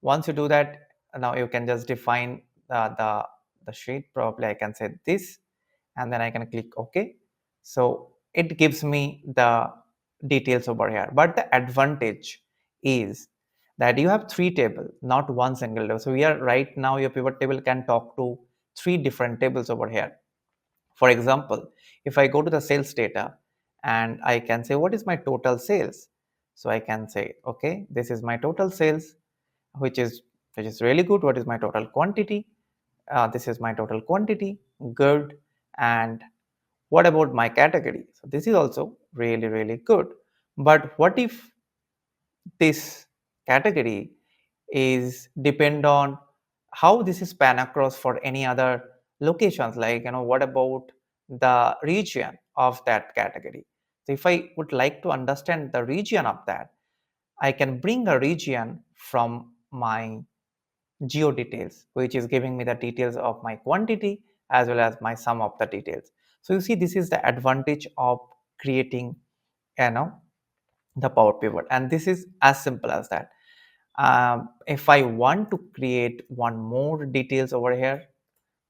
A: Once you do that, now you can just define the sheet. Probably I can say this, and then I can click OK. So it gives me the details over here. But the advantage is that you have three tables, not one single table. So here right now your pivot table can talk to three different tables over here. For example, if I go to the sales data and I can say what is my total sales. So I can say, okay, this is my total sales, which is really good. What is my total quantity? This is my total quantity, good. And what about my category? So this is also really good. But what if this category is depend on how this is span across for any other locations, like what about the region of that category? So if I would like to understand the region of that, I can bring a region from my geo details, which is giving me the details of my quantity as well as my sum of the details. So you see, this is the advantage of creating, you know, the Power Pivot. And this is as simple as that. If I want to create one more details over here,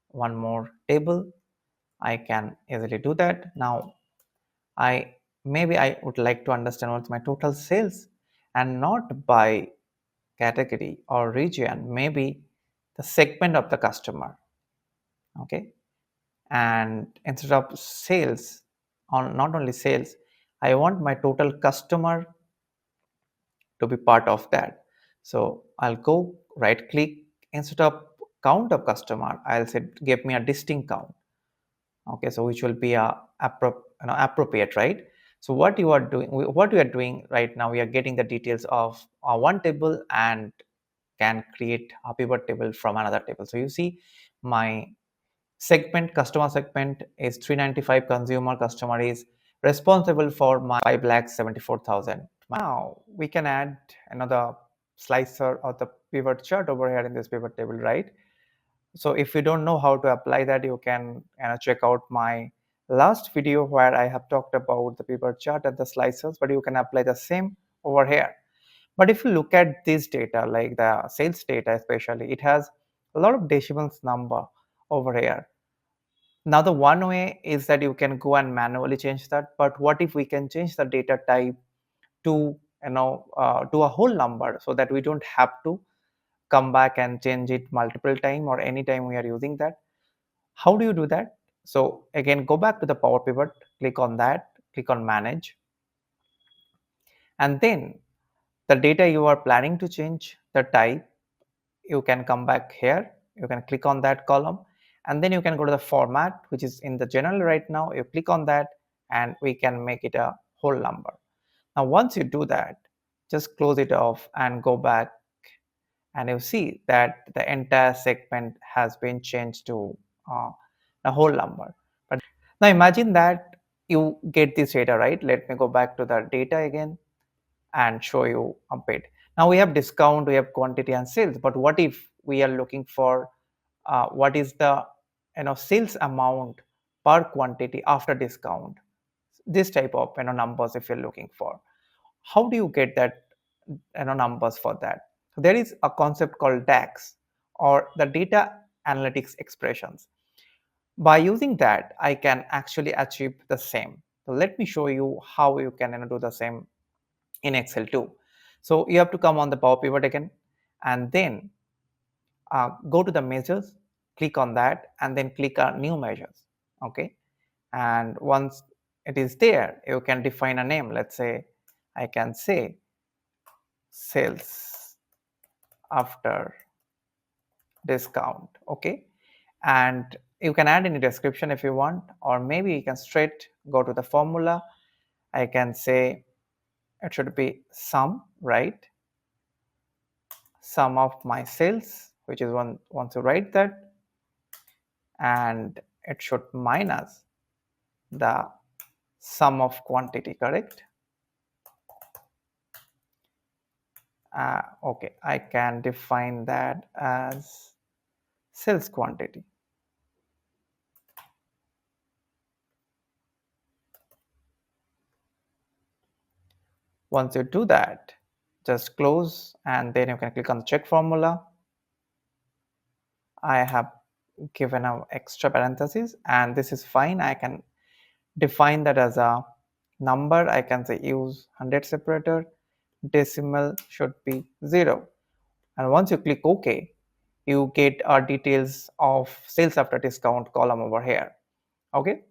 A: one more table, I can easily do that. Now I would like to understand what's my total sales, and not by category or region, maybe the segment of the customer. Okay, and instead of sales, on not only sales, I want my total customer to be part of that. So I'll go right click, instead of count of customer, I'll say give me a distinct count. Okay, so which will be appropriate, right? So what you are doing, what we are doing right now, we are getting the details of one table and can create a pivot table from another table. So you see my segment, customer segment is 395, consumer customer is responsible for my 5,74,000. Now we can add another slicer or the pivot chart over here in this pivot table, right? So if you don't know how to apply that, you can check out my last video where I have talked about the pivot chart and the slicers, but you can apply the same over here. But if you look at this data, like the sales data especially, it has a lot of decimals number over here. Now the one way is that you can go and manually change that, but what if we can change the data type to to a whole number, so that we don't have to come back and change it multiple time or anytime we are using that? How do you do that? So again, go back to the Power Pivot, click on that, click on Manage, and then the data you are planning to change the type, you can come back here, you can click on that column, and then you can go to the format, which is in the general right now. You click on that and we can make it a whole number. Now once you do that, just close it off and go back, and you see that the entire segment has been changed to a whole number. But now imagine that you get this data, right? Let me go back to the data again and show you a bit. Now we have discount, we have quantity and sales, but what if we are looking for what is the sales amount per quantity after discount? This type of numbers if you're looking for. How do you get that numbers for that? There is a concept called DAX, or the data analytics expressions. By using that, I can actually achieve the same. So let me show you how you can do the same in Excel too. So you have to come on the Power Pivot again, and then go to the measures, click on that, and then click on new measures. Okay, and once it is there, you can define a name. Let's say I can say sales after discount. Okay, and you can add any description if you want, or maybe you can straight go to the formula. I can say it should be sum, right? Sum of my sales, which is once you write that, and it should minus the sum of quantity, correct? Okay, I can define that as sales quantity. Once you do that, just close, and then you can click on the check formula. I have given an extra parenthesis, and this is fine. I can define that as a number. I can say use 100 separator, decimal should be 0. And once you click OK, you get our details of sales after discount column over here. Okay,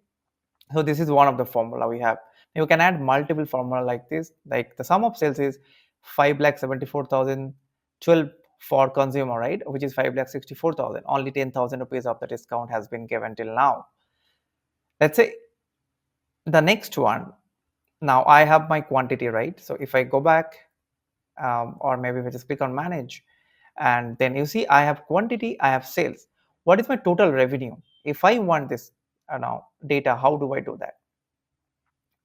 A: so this is one of the formula we have. You can add multiple formula like this, like the sum of sales is 5,74,012 for consumer, right, which is 5,64,000. Only 10,000 rupees of the discount has been given till now. Let's say the next one. Now I have my quantity, right? So if I go back, or maybe if I just click on manage, and then you see I have quantity, I have sales. What is my total revenue? If I want this now data, how do I do that?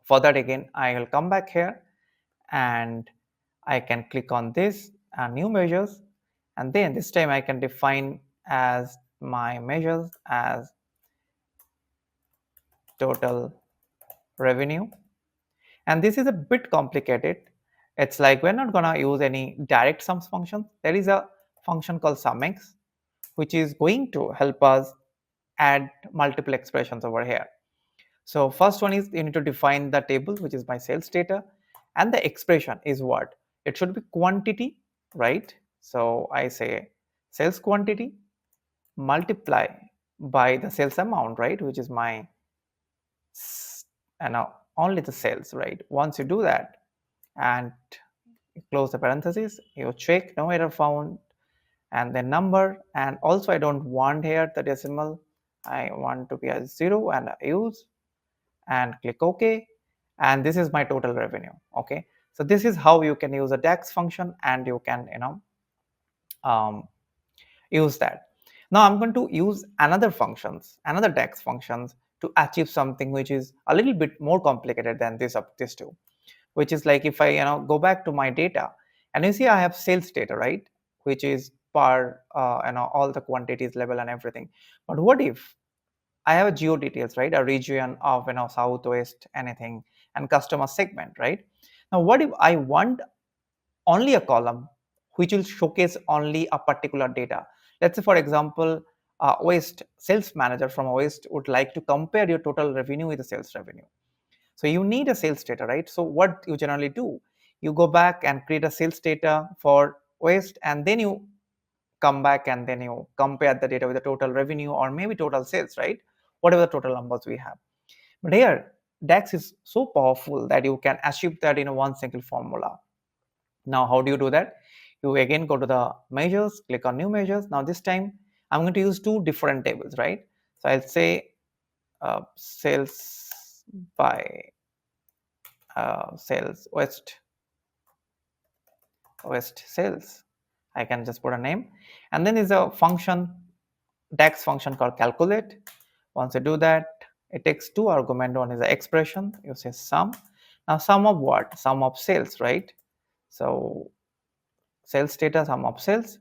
A: For that, again, I will come back here and I can click on this new measures, and then this time I can define as my measures as total revenue. And this is a bit complicated. It's like we're not gonna use any direct sums function. There is a function called SUMIFS, which is going to help us add multiple expressions over here. So first one is you need to define the table, which is my sales data, and the expression is what? It should be quantity, right? So I say sales quantity multiply by the sales amount, right? Which is my only the sales, right? Once you do that and you close the parentheses, you check no error found, and then number, and also I don't want here the decimal, I want to be a 0, and I use and click OK, and this is my total revenue. Okay, so this is how you can use a DAX function, and you can use that. Now I'm going to use another DAX functions to achieve something which is a little bit more complicated than these two, which is like if I go back to my data, and you see I have sales data, right, which is per all the quantities level and everything. But what if I have a geo details, right, a region of south, west, anything, and customer segment, right? Now what if I want only a column which will showcase only a particular data? Let's say for example, West sales manager from West would like to compare your total revenue with the sales revenue. So you need a sales data, right? So what you generally do, you go back and create a sales data for West, and then you come back and then you compare the data with the total revenue or maybe total sales, right? Whatever the total numbers we have. But here DAX is so powerful that you can achieve that in one single formula. Now how do you do that? You again go to the measures, click on new measures. Now this time I'm going to use two different tables, right? So I'll say sales by sales west sales. I can just put a name, and then is a function, DAX function called calculate. Once you do that, it takes two arguments. One is the expression, you say sum. Now sum of what? Sum of sales, right? So sales data, sum of sales,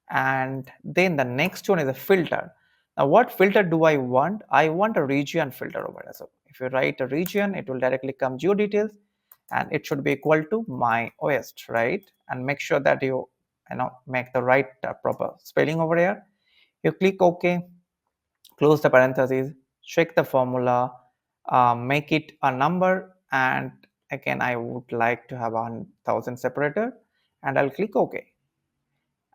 A: and then the next one is a filter. Now what filter do I want? I want a region filter over here. So if you write a region, it will directly come geo details, and it should be equal to my West, right? And make sure that you make the right proper spelling over here. You click OK, close the parentheses, check the formula, make it a number, and again I would like to have 1000 separator, and I'll click OK.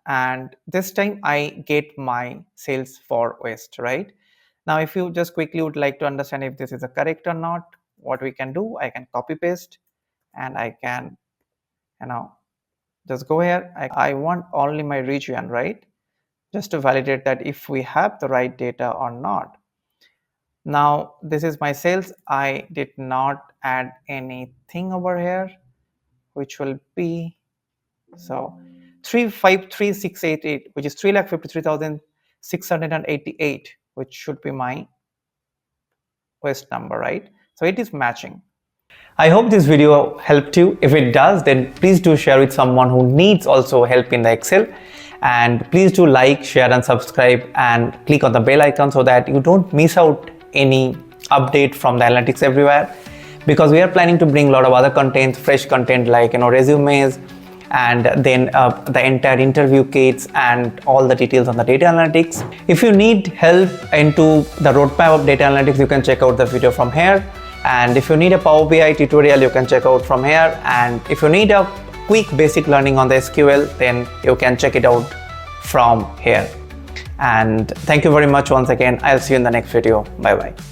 A: And this time I get my sales for West, right? Now if you just quickly would like to understand if this is a correct or not, what we can do, I can copy paste, and I can just go here. I want only my region, right, just to validate that if we have the right data or not. Now this is my sales. I did not add anything over here, which will be 353,688, which is 3,53,688, which should be my West number, right? So it is matching. I hope this video helped you. If it does, then please do share with someone who needs also help in the Excel. And please do like, share and subscribe, and click on the bell icon so that you don't miss out any update from the analytics everywhere, because we are planning to bring a lot of other content, fresh content like resumes, and then the entire interview kits and all the details on the data analytics. If you need help into the roadmap of data analytics, you can check out the video from here. And if you need a Power BI tutorial, you can check out from here. And if you need a quick basic learning on the SQL, then you can check it out from here. And thank you very much once again. I'll see you in the next video. Bye bye.